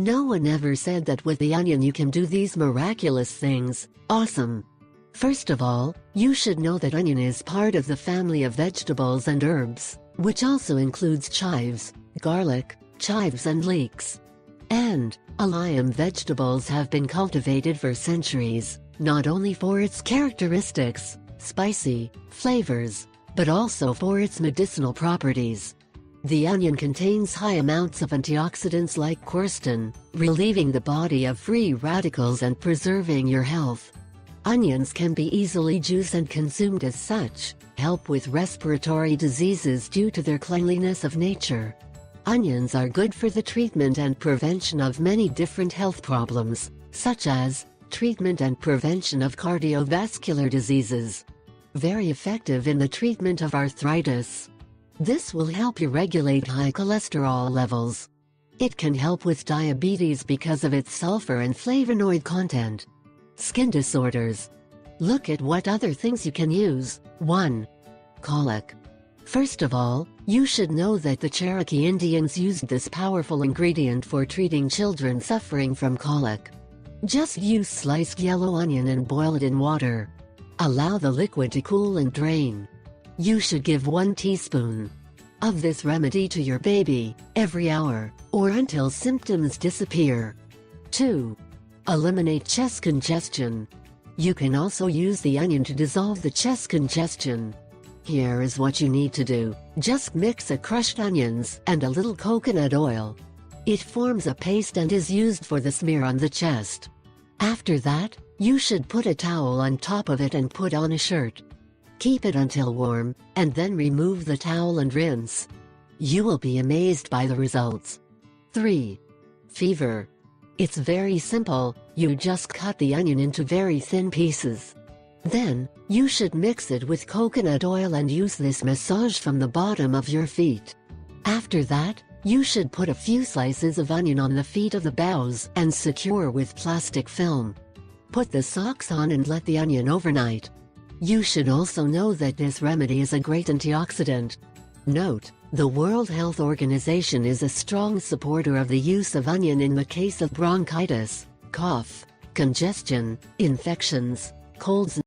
No one ever said that with the onion you can do these miraculous things. Awesome! First of all, you should know that onion is part of the family of vegetables and herbs, which also includes chives, garlic, chives and leeks. And allium vegetables have been cultivated for centuries, not only for its characteristics, spicy flavors, but also for its medicinal properties. The onion contains high amounts of antioxidants like quercetin, relieving the body of free radicals and preserving your health. Onions can be easily juiced and consumed as such, help with respiratory diseases due to their cleanliness of nature. Onions are good for the treatment and prevention of many different health problems, such as treatment and prevention of cardiovascular diseases. Very effective in the treatment of arthritis. This will help you regulate high cholesterol levels. It can help with diabetes because of its sulfur and flavonoid content. Skin disorders. Look at what other things you can use. 1. Colic. First of all, you should know that the Cherokee Indians used this powerful ingredient for treating children suffering from colic. Just use sliced yellow onion and boil it in water. Allow the liquid to cool and drain. You should give 1 teaspoon of this remedy to your baby every hour, or until symptoms disappear. 2. Eliminate chest congestion. You can also use the onion to dissolve the chest congestion. Here is what you need to do. Just mix a crushed onions and a little coconut oil. It forms a paste and is used for the smear on the chest. After that, you should put a towel on top of it and put on a shirt. Keep it until warm, and then remove the towel and rinse. You will be amazed by the results. 3. Fever. It's very simple, you just cut the onion into very thin pieces. Then, you should mix it with coconut oil and use this massage from the bottom of your feet. After that, you should put a few slices of onion on the feet of the bows and secure with plastic film. Put the socks on and let the onion overnight. You should also know that this remedy is a great antioxidant. Note, the World Health Organization is a strong supporter of the use of onion in the case of bronchitis, cough, congestion, infections, colds